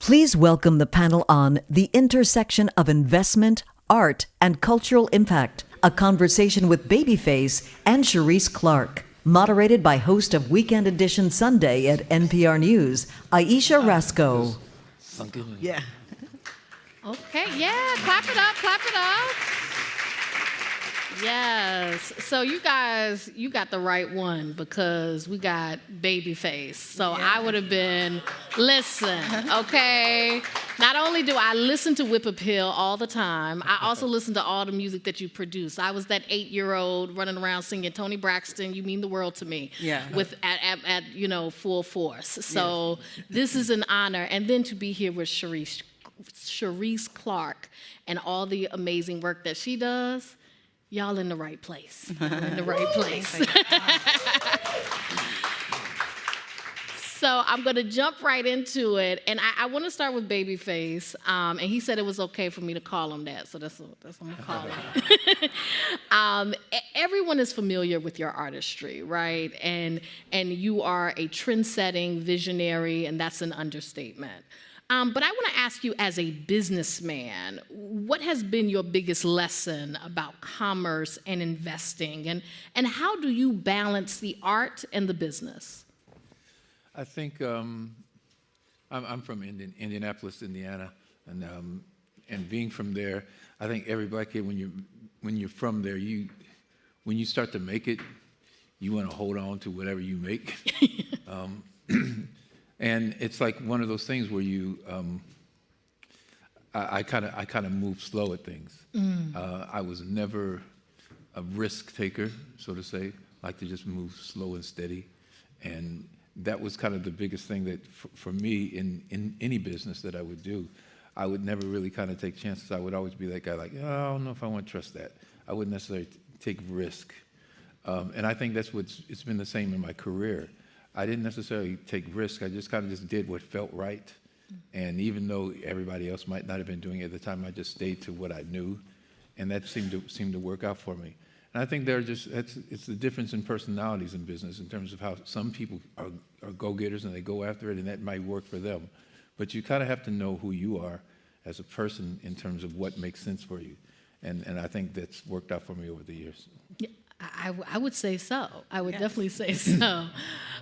Please welcome the panel on the intersection of investment, art, and cultural impact. A conversation with Babyface and Sherrese Clarke. Moderated by host of Weekend Edition Sunday at NPR News, Ayesha Rascoe. Yeah. Okay, yeah, clap it up, clap it up. Yes, so you guys, you got the right one because we got Babyface. So Yeah. I would have been, listen, okay? Not only do I listen to Whip Appeal all the time, I also listen to all the music that you produce. I was that 8-year-old running around singing Tony Braxton, You Mean the World to Me, Yeah. with at full force. So this is an honor. And then to be here with Sherrese Clarke and all the amazing work that she does, y'all in the right place. Y'all in the right place. So I'm going to jump right into it. And I want to start with Babyface. And he said it was okay for me to call him that. So that's what I'm going to call him. Everyone is familiar with your artistry, right? And you are a trend-setting visionary, and that's an understatement. But I want to ask you, as a businessman, what has been your biggest lesson about commerce and investing? And how do you balance the art and the business? I think I'm from Indianapolis, Indiana, and being from there, I think every black kid, when you're from there, when you start to make it, you want to hold on to whatever you make. And it's like one of those things where I kind of move slow at things. I was never a risk taker, so to say. Like to just move slow and steady, and that was kind of the biggest thing that for me in any business that I would do. I would never really kind of take chances. I would always be that guy, like, oh, I don't know if I want to trust that. I wouldn't necessarily take risk, and I think that's it's been the same in my career. I didn't necessarily take risk. I just kind of just did what felt right. And even though everybody else might not have been doing it at the time, I just stayed to what I knew. And that seemed to work out for me. And I think it's the difference in personalities in business in terms of how some people are go-getters and they go after it, and that might work for them. But you kind of have to know who you are as a person in terms of what makes sense for you. And I think that's worked out for me over the years. Yeah. I would say so. I would definitely say so.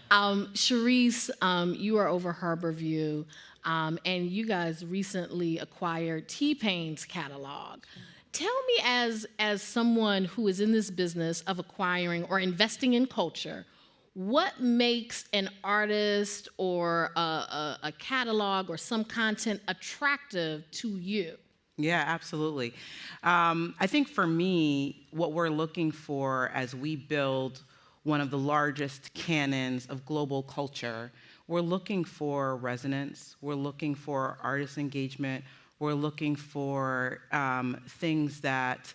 Sherrese, you are over HarbourView, and you guys recently acquired T-Pain's catalog. Tell me, as someone who is in this business of acquiring or investing in culture, what makes an artist or a catalog or some content attractive to you? Yeah, absolutely. I think for me, what we're looking for as we build one of the largest canons of global culture, we're looking for resonance, we're looking for artist engagement, we're looking for things that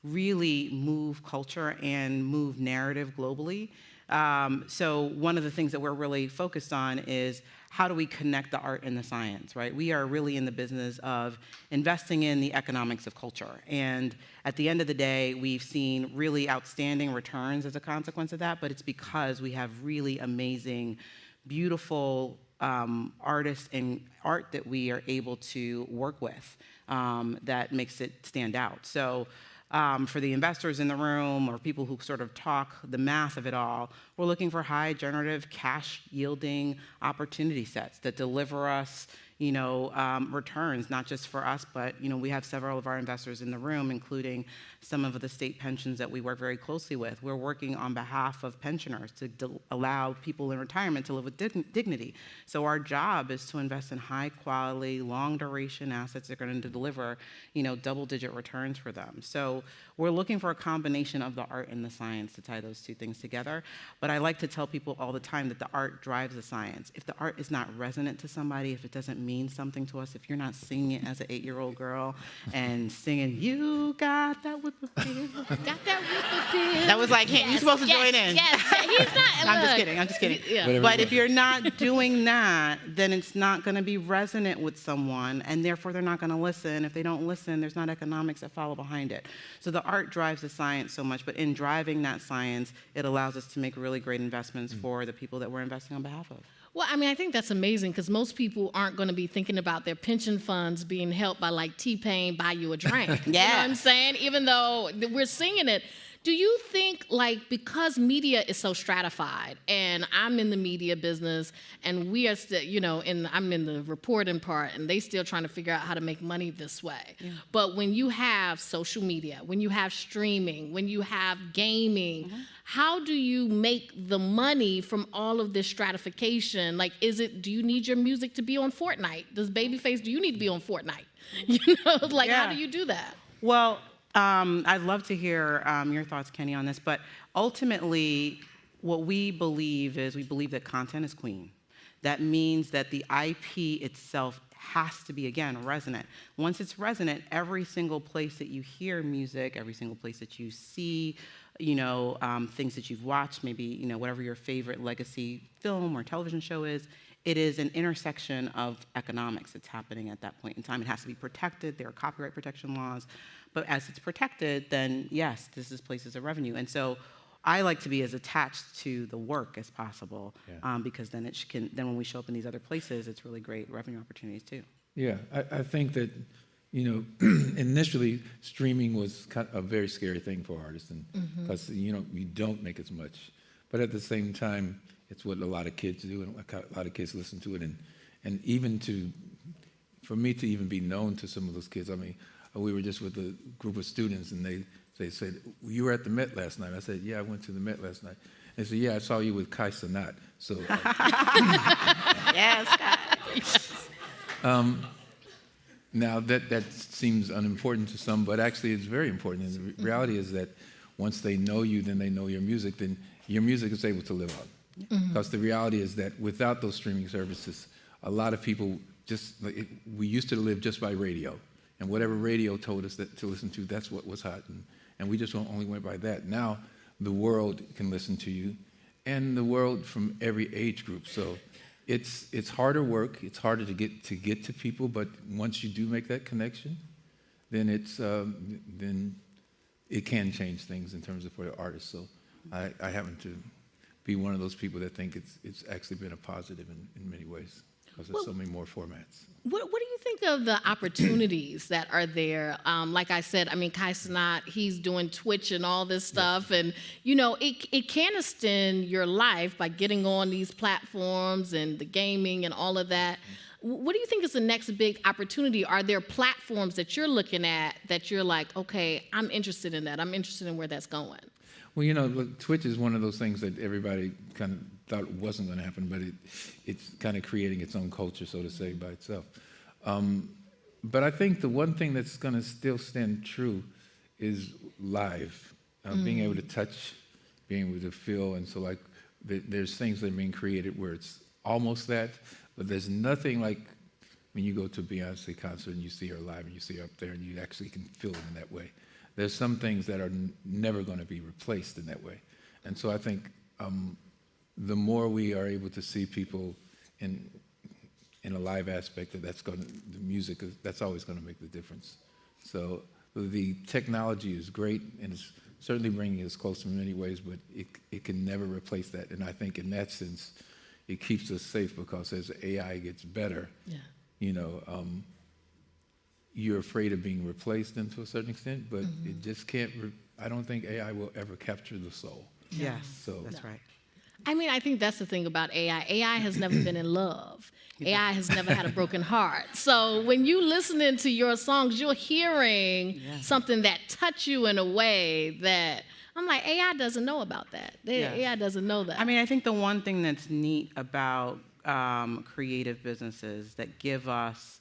really move culture and move narrative globally. So one of the things that we're really focused on is how do we connect the art and the science, right? We are really in the business of investing in the economics of culture. And at the end of the day, we've seen really outstanding returns as a consequence of that, but it's because we have really amazing, beautiful artists and art that we are able to work with that makes it stand out. So for the investors in the room or people who sort of talk the math of it all, we're looking for high generative cash yielding opportunity sets that deliver us returns, not just for us, but we have several of our investors in the room, including some of the state pensions that we work very closely with. We're working on behalf of pensioners to allow people in retirement to live with dignity. So our job is to invest in high quality, long duration assets that are going to deliver, double-digit returns for them. So we're looking for a combination of the art and the science to tie those two things together. But I like to tell people all the time that the art drives the science. If the art is not resonant to somebody, if it doesn't mean something to us, if you're not singing it as an 8-year-old girl and singing, you got that whip appeal. Got that whip appeal. That was like, hey, you're supposed to join in. Yes, he's not. I'm just kidding. Yeah. But if you're not doing that, then it's not going to be resonant with someone, and therefore they're not going to listen. If they don't listen, there's not economics that follow behind it. So the art drives the science so much, but in driving that science, it allows us to make really great investments for the people that we're investing on behalf of. Well, I mean, I think that's amazing because most people aren't going to be thinking about their pension funds being helped by like T-Pain buy you a drink. You know what I'm Yes. saying? Even though we're singing it. Do you think, like, because media is so stratified, and I'm in the media business, and we are still, you know, I'm in the reporting part, and they still trying to figure out how to make money this way. Yeah. But when you have social media, when you have streaming, when you have gaming, how do you make the money from all of this stratification? Like, do you need your music to be on Fortnite? Does Babyface, do you need to be on Fortnite? You know, like, how do you do that? Well, I'd love to hear your thoughts, Kenny, on this, but ultimately, what we believe that content is queen. That means that the IP itself has to be, again, resonant. Once it's resonant, every single place that you hear music, every single place that you see, you know, things that you've watched, maybe, you know, whatever your favorite legacy film or television show is, it is an intersection of economics that's happening at that point in time. It has to be protected. There are copyright protection laws. But as it's protected, then yes, this is places of revenue. And so I like to be as attached to the work as possible, because then then when we show up in these other places, it's really great revenue opportunities too. Yeah, I think that, you know, initially streaming was kind of a very scary thing for artists, and because you know you don't make as much, but at the same time, it's what a lot of kids do, and a lot of kids listen to it, and even for me to even be known to some of those kids, I mean. We were just with a group of students, and they said, "You were at the Met last night." I said, "Yeah, I went to the Met last night." They said, "Yeah, I saw you with Kai Cenat." So, yes, Kai. now that seems unimportant to some, but actually it's very important. And the reality is that once they know you, then they know your music, then your music is able to live on. Because the reality is that without those streaming services, a lot of people we used to live just by radio. And whatever radio told us to listen to, that's what was hot. And we just only went by that. Now the world can listen to you, and the world from every age group. So it's harder work. It's harder to get to people. But once you do make that connection, then then it can change things in terms of for the artist. So I happen to be one of those people that think it's actually been a positive in many ways, because there's so many more formats. What do you think of the opportunities that are there? Like I said, I mean, Kai Cenat, he's doing Twitch and all this stuff. Yes. And, you know, it can extend your life by getting on these platforms and the gaming and all of that. What do you think is the next big opportunity? Are there platforms that you're looking at that you're like, okay, I'm interested in that. I'm interested in where that's going? Well, you know, look, Twitch is one of those things that everybody kind of thought it wasn't going to happen, but it's kind of creating its own culture, so to say, by itself. But I think the one thing that's going to still stand true is live, being able to touch, being able to feel, and so like there's things that are being created where it's almost that, but there's nothing like when you go to a Beyonce concert and you see her live and you see her up there and you actually can feel it in that way. There's some things that are never going to be replaced in that way. And so I think the more we are able to see people in a live aspect, the music, that's always going to make the difference. So the technology is great, and it's certainly bringing us closer in many ways, but it can never replace that. And I think in that sense, it keeps us safe, because as AI gets better, you know, you're afraid of being replaced to a certain extent, but it just can't, I don't think AI will ever capture the soul. Yes, so that's right. I mean, I think that's the thing about AI. AI has never been in love. AI has never had a broken heart. So when you listening to your songs, you're hearing something that touch you in a way that I'm like, AI doesn't know about that. AI doesn't know that. I mean, I think the one thing that's neat about creative businesses that give us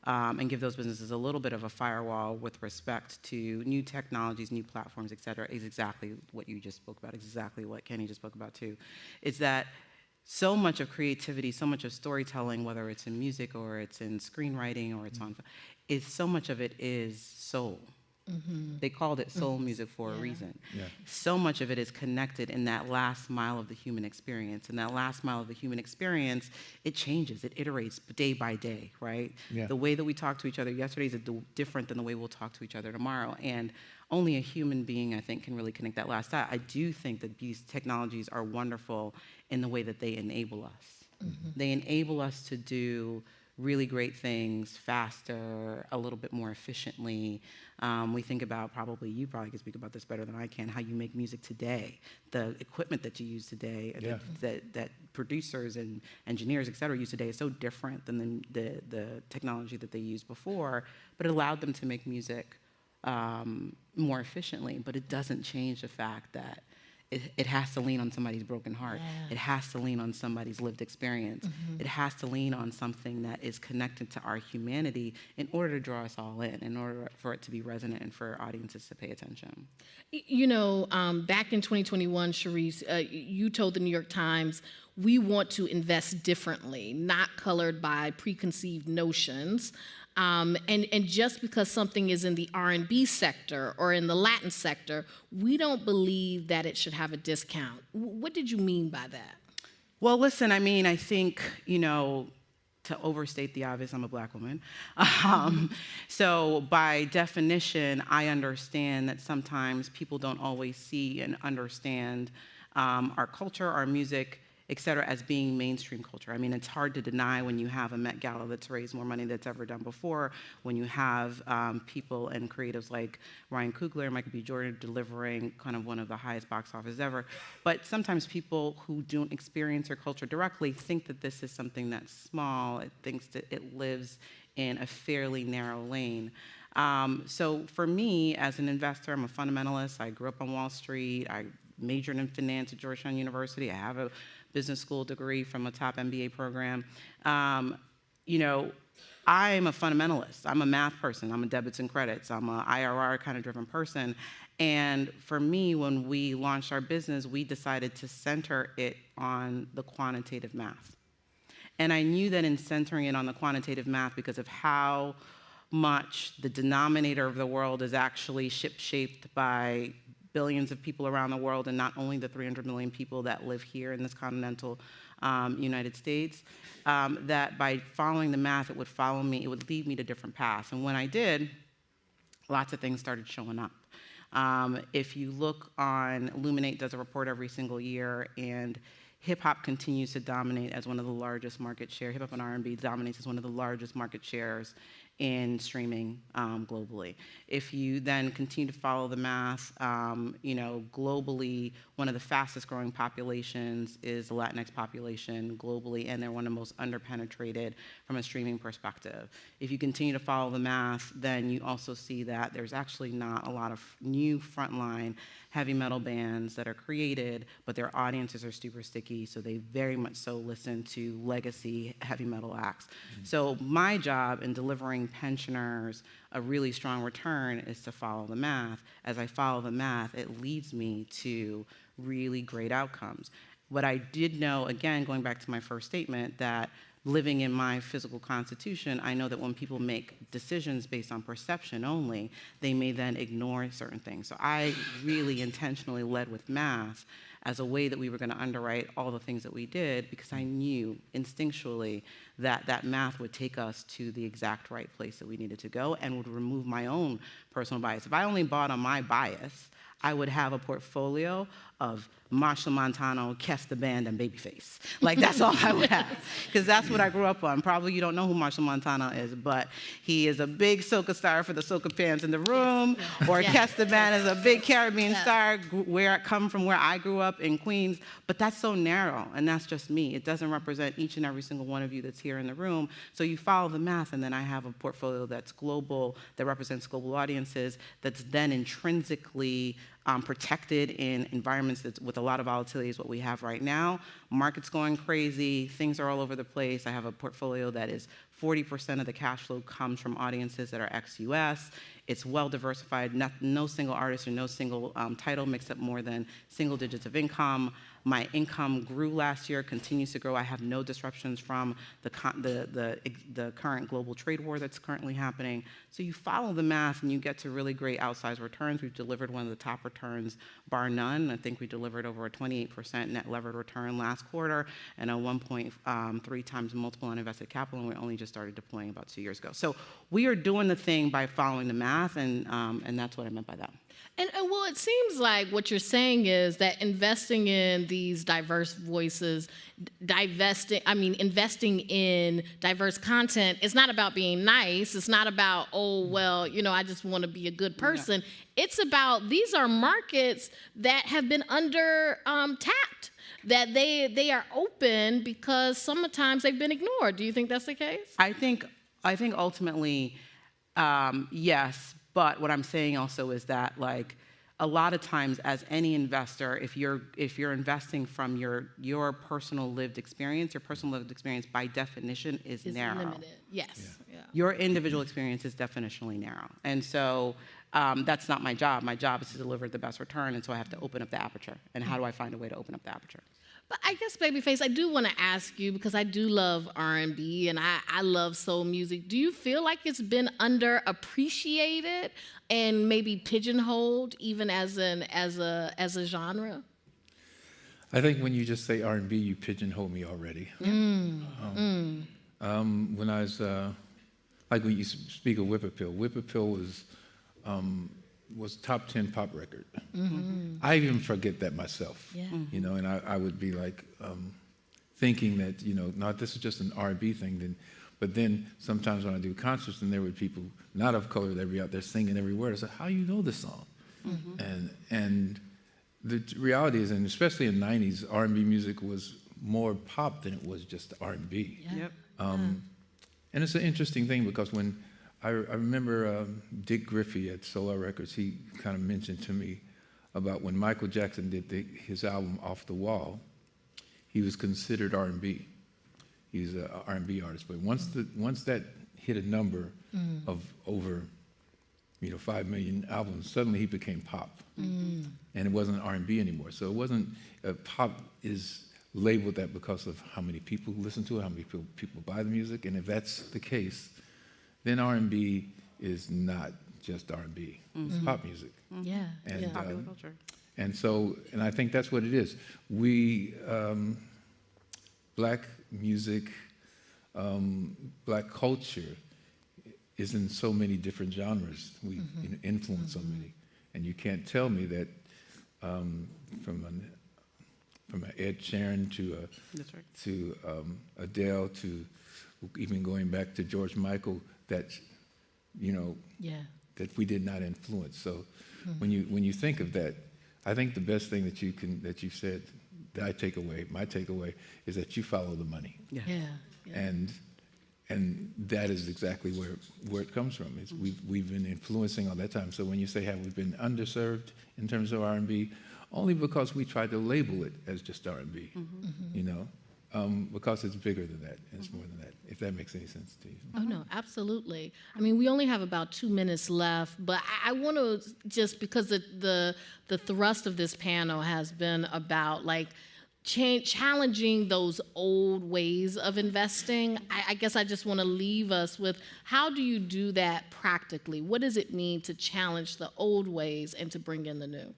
and give those businesses a little bit of a firewall with respect to new technologies, new platforms, et cetera, is exactly what you just spoke about, exactly what Kenny just spoke about too, is that so much of creativity, so much of storytelling, whether it's in music or it's in screenwriting or it's on, so much of it is soul. They called it soul music for a reason. So much of it is connected in that last mile of the human experience. And that last mile of the human experience, it changes, it iterates day by day, right? The way that we talk to each other yesterday is different than the way we'll talk to each other tomorrow. And only a human being, I think, can really connect that last dot. I do think that these technologies are wonderful in the way that they enable us. They enable us to do really great things faster, a little bit more efficiently. We think about, you probably can speak about this better than I can, how you make music today, the equipment that you use today, that producers and engineers, et cetera, use today is so different than the technology that they used before, but it allowed them to make music more efficiently. But it doesn't change the fact that it has to lean on somebody's broken heart. It has to lean on somebody's lived experience. It has to lean on something that is connected to our humanity in order to draw us all in order for it to be resonant and for audiences to pay attention. You know, back in 2021, Sherrese, you told the New York Times, we want to invest differently, not colored by preconceived notions. And just because something is in the R&B sector or in the Latin sector, we don't believe that it should have a discount. What did you mean by that? Well, listen, I mean, I think, you know, to overstate the obvious, I'm a Black woman. So by definition, I understand that sometimes people don't always see and understand our culture, our music, et cetera, as being mainstream culture. I mean, it's hard to deny when you have a Met Gala that's raised more money than it's ever done before, when you have people and creatives like Ryan Coogler and Michael B. Jordan delivering kind of one of the highest box office ever. But sometimes people who don't experience our culture directly think that this is something that's small. It thinks that it lives in a fairly narrow lane. So for me, as an investor, I'm a fundamentalist. I grew up on Wall Street. I majored in finance at Georgetown University. I have a business school degree from a top MBA program. You know, I'm a fundamentalist. I'm a math person. I'm a debits and credits. I'm a IRR kind of driven person. And for me, when we launched our business, we decided to center it on the quantitative math. And I knew that in centering it on the quantitative math, because of how much the denominator of the world is actually ship-shaped by billions of people around the world, and not only the 300 million people that live here in this continental United States, that by following the math, it would follow me, it would lead me to different paths. And when I did, lots of things started showing up. If you look on, Illuminate does a report every single year, and hip-hop continues to dominate as one of the largest market share. Hip-hop and R&B dominates as one of the largest market shares in streaming globally. If you then continue to follow the math, you know, globally, one of the fastest growing populations is the Latinx population globally, and they're one of the most underpenetrated from a streaming perspective. If you continue to follow the math, then you also see that there's actually not a lot of new frontline heavy metal bands that are created, but their audiences are super sticky, so they very much so listen to legacy heavy metal acts. So my job in delivering pensioners a really strong return is to follow the math. As I follow the math, it leads me to really great outcomes. What I did know, again, going back to my first statement, that living in my physical constitution, I know that when people make decisions based on perception only, they may then ignore certain things. So I really intentionally led with math as a way that we were going to underwrite all the things that we did, because I knew instinctually that that math would take us to the exact right place that we needed to go and would remove my own personal bias. If I only bought on my bias, I would have a portfolio of Marshall Montano, Kes the Band, and Babyface. Like, that's all I would have, because that's what I grew up on. Probably you don't know who Marshall Montano is, but he is a big soca star for the soca fans in the room, or Kes the Band is a big Caribbean star, where I come from, where I grew up in Queens, but that's so narrow, and that's just me. It doesn't represent each and every single one of you that's here in the room, so you follow the math, and then I have a portfolio that's global, that represents global audiences, that's then intrinsically protected in environments that's with a lot of volatility is what we have right now. Market's going crazy, things are all over the place. I have a portfolio that is 40% of the cash flow comes from audiences that are ex-US. It's well diversified, no single artist or no single title makes up more than single digits of income. My income grew last year, continues to grow. I have no disruptions from the current global trade war that's currently happening. So you follow the math and you get to really great outsized returns. We've delivered one of the top returns, bar none. I think we delivered over a 28% net levered return last quarter and a 1.3 times multiple on invested capital, and we only just started deploying about 2 years ago. So we are doing the thing by following the math, and that's what I meant by that. And well, it seems like what you're saying is that investing in these diverse voices, investing in diverse content, it's not about being nice. It's not about, oh, well, I just want to be a good person. Yeah. It's about, these are markets that have been under tapped, that they are open because sometimes they've been ignored. Do you think that's the case? I think ultimately, yes. But what I'm saying also is that, like, a lot of times, as any investor, if you're investing from your personal lived experience, your personal lived experience by definition is narrow. Limited. Yes. Yeah. Your individual experience is definitionally narrow, and so that's not my job. My job is to deliver the best return, and so I have to open up the aperture. And how do I find a way to open up the aperture? But I guess, Babyface, I do want to ask you, because I do love R&B and I love soul music. Do you feel like it's been underappreciated and maybe pigeonholed even as a genre? I think when you just say R&B, you pigeonhole me already. When I was, like when you speak of Whip-Appeal was top 10 pop record. Mm-hmm. I even forget that myself. Yeah. And I would be like thinking that, no, this is just an R&B thing. But then sometimes when I do concerts and there were people not of color that were out there singing every word, I said, how do you know this song? Mm-hmm. And the reality is, and especially in the 90s, R&B music was more pop than it was just R&B. Yeah. Yep. And it's an interesting thing because when I remember Dick Griffey at Solar Records, he kind of mentioned to me about when Michael Jackson did his album Off the Wall, he was considered R&B. He's an R&B artist. But once that hit a number of over 5 million albums, suddenly he became pop. And it wasn't R&B anymore. So it wasn't, pop is labeled that because of how many people listen to it, how many people buy the music. And if that's the case, then R&B is not just R&B. It's pop music. Yeah. And popular culture. And I think that's what it is. We, black music, black culture is in so many different genres. We influence so many. And you can't tell me that from an Ed Sheeran to Adele to even going back to George Michael, that that we did not influence. So when you think of that, I think the best thing that you said that my takeaway is that you follow the money. Yeah. And that is exactly where it comes from. We've been influencing all that time. So when you say have we been underserved in terms of R&B, only because we tried to label it as just R&B, because it's bigger than that and it's more than that, if that makes any sense to you. Oh, no, absolutely. I mean, we only have about 2 minutes left, but I want to just, because the thrust of this panel has been about, like, challenging those old ways of investing. I guess I just want to leave us with, how do you do that practically? What does it mean to challenge the old ways and to bring in the new?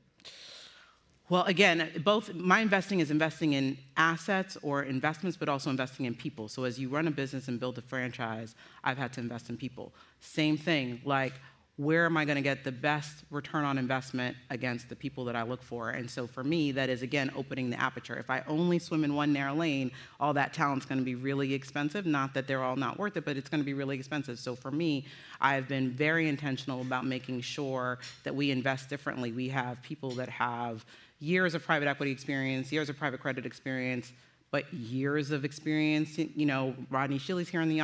Well, again, both my investing is investing in assets or investments, but also investing in people. So as you run a business and build a franchise, I've had to invest in people. Same thing, like, where am I going to get the best return on investment against the people that I look for? And so for me, that is, again, opening the aperture. If I only swim in one narrow lane, all that talent's going to be really expensive. Not that they're all not worth it, but it's going to be really expensive. So for me, I've been very intentional about making sure that we invest differently. We have people that have years of private equity experience, years of private credit experience, but years of experience. Rodney Shilley's here in the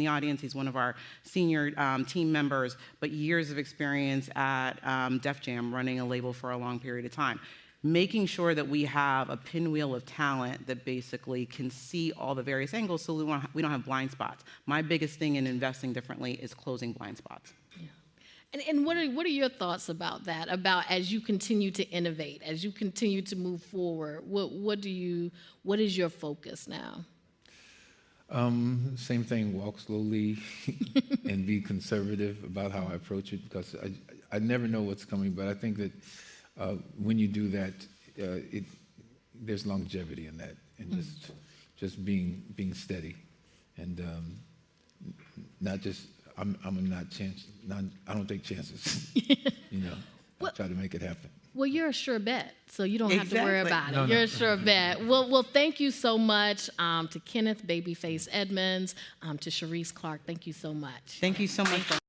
audience. He's one of our senior team members, but years of experience at Def Jam, running a label for a long period of time. Making sure that we have a pinwheel of talent that basically can see all the various angles, so we don't have blind spots. My biggest thing in investing differently is closing blind spots. Yeah. And what are your thoughts about that? About as you continue to innovate, as you continue to move forward, what is your focus now? Same thing. Walk slowly and be conservative about how I approach it, because I never know what's coming. But I think that when you do that, there's longevity in that, and just being steady, and not just. I don't take chances, I try to make it happen. Well, you're a sure bet, so you don't have to worry Exactly. about it. You're a sure bet. Well, thank you so much to Kenneth, Babyface Edmonds, to Sherrese Clarke. Thank you so much. Thank you so much.